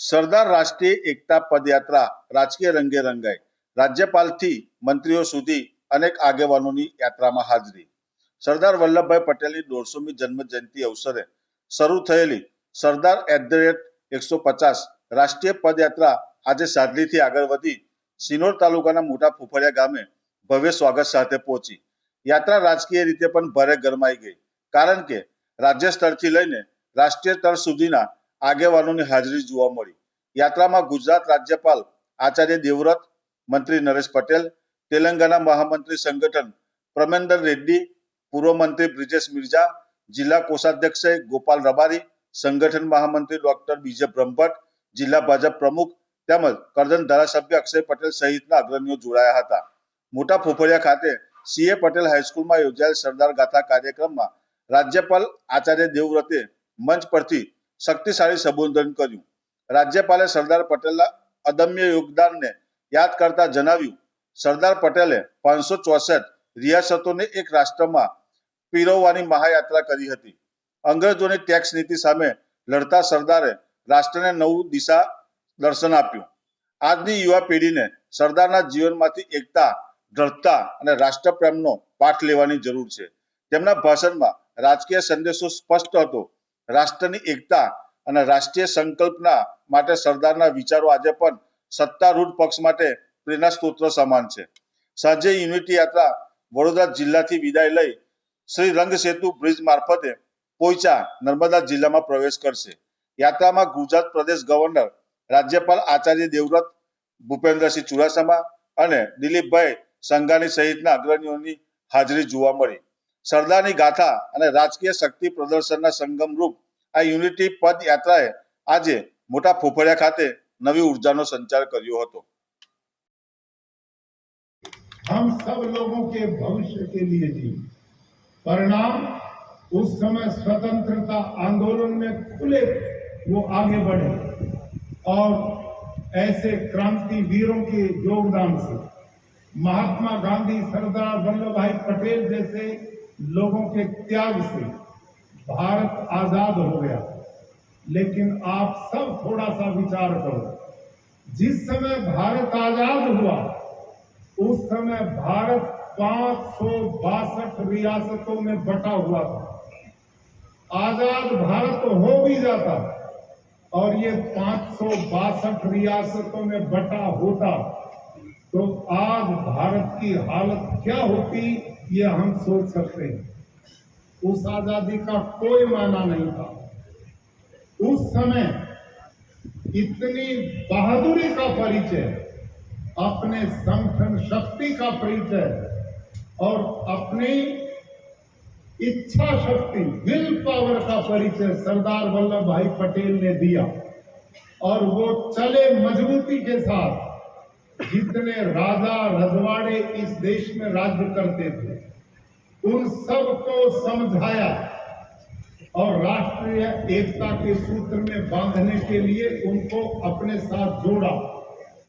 સરદાર રાષ્ટ્રીય એકતા પદયાત્રા રાજકીય રંગે રંગાઈ। રાજ્યપાલથી મંત્રીઓ સુધી અનેક આગેવાનોની યાત્રામાં હાજરી। સરદાર વલ્લભભાઈ પટેલની 150મી જન્મ જયંતિ અવસરે શરૂ થયેલી સરદાર @150 રાષ્ટ્રીય પદયાત્રા આજે સાદડીથી આગળ વધી સિનોર તાલુકાના મોટા ફુફડિયા ગામે ભવ્ય સ્વાગત સાથે પહોંચી। યાત્રા રાજકીય રીતે પણ ભારે ગરમાઈ ગઈ, કારણ કે રાજ્ય સ્તરથી લઈને રાષ્ટ્રીય સ્તર સુધીના આગેવાનોની હાજરી જોવા મળી। યાત્રામાં ગુજરાત રાજ્યપાલ આચાર્ય દેવવ્રત, મંત્રી નરેશ પટેલ, તેલંગાણા મહામંત્રી સંગઠન પ્રમેન્દર રેડ્ડી, પૂર્વ મંત્રી બ્રિજેશ મિર્જા, જિલ્લા કોષાધ્યક્ષ ગોપાલ રબારી, સંગઠન મહામંત્રી ડોક્ટર બીજે બ્રહ્મભટ્ટ, જિલ્લા ભાજપ પ્રમુખ તેમજ કરજણ ધારાસભ્ય અક્ષય પટેલ સહિતના અગ્રણીઓ જોડાયા હતા। મોટા ફુફડિયા ખાતે સીએ પટેલ હાઈસ્કૂલમાં યોજાયેલ સરદાર ગાથા કાર્યક્રમમાં રાજ્યપાલ આચાર્ય દેવવ્રતે મંચ પરથી શક્તિશાળી સંબોધન કર્યું। રાજ્યપાલે સરદાર પટેલના અદમ્ય યોગદાનને યાદ કરતા જણાવ્યું, સરદાર પટેલે 564 રિયાસતોને એક રાષ્ટ્રમાં પીરવવાની મહાયાત્રા કરી હતી। અંગ્રેજોની ટેક્સ નીતિ સામે લડતા સરદારે રાષ્ટ્રને નવું દિશા દર્શન આપ્યું। આજની યુવા પેઢીને સરદારના જીવનમાંથી એકતા, દ્રઢતા અને રાષ્ટ્રપ્રેમનો પાઠ લેવાની જરૂર છે। તેમના ભાષણમાં રાજકીય સંદેશો સ્પષ્ટ હતો। રાષ્ટ્રની એકતા અને રાષ્ટ્રીય સંકલ્પના માટે સરદારના વિચારો આજે પણ સત્તારૂઢ પક્ષ માટે પ્રેરણા સ્ત્રોત સમાન છે। સાંજે યુનિટી યાત્રા વડોદરા જિલ્લાથી વિદાય લઈ શ્રી રંગ સેતુ બ્રિજ મારફતે પોઈચા નર્મદા જિલ્લામાં પ્રવેશ કરશે। યાત્રામાં ગુજરાત પ્રદેશ ગવર્નર રાજ્યપાલ આચાર્ય દેવવ્રત, ભૂપેન્દ્રસિંહ ચુડાસમા અને દિલીપભાઈ સંઘાણી સહિતના અગ્રણીઓની હાજરી જોવા મળી। સરદારની ગાથા અને રાજકીય શક્તિ પ્રદર્શનના સંગમ રૂપ આ યુનિટી પદ યાત્રાએ આજે મોટા ફુફડિયા ખાતે નવી ઉર્જાનો સંચાર કર્યો હતો। हम सब लोगों के भविष्य के लिए जी परिणाम उस समय स्वतंत्रता आंदोलन में खुले वो आगे बढ़े और ऐसे क्रांति वीरों के योगदान से महात्मा गांधी, सरदार वल्लभ भाई पटेल जैसे लोगों के त्याग से भारत आजाद हो गया। लेकिन आप सब थोड़ा सा विचार करो, जिस समय भारत आजाद हुआ उस समय भारत 562 रियासतों में बटा हुआ था। आजाद भारत हो भी जाता और ये 562 रियासतों में बटा होता तो आज भारत की हालत क्या होती ये हम सोच सकते हैं। उस आजादी का कोई माना नहीं था। उस समय इतनी बहादुरी का परिचय, अपने संगठन शक्ति का परिचय और अपनी इच्छा शक्ति, विल पावर का परिचय सरदार वल्लभ भाई पटेल ने दिया और वो चले मजबूती के साथ। जितने राजा रजवाड़े इस देश में राज्य करते थे उन सबको समझाया और राष्ट्रीय एकता के सूत्र में बांधने के लिए उनको अपने साथ जोड़ा।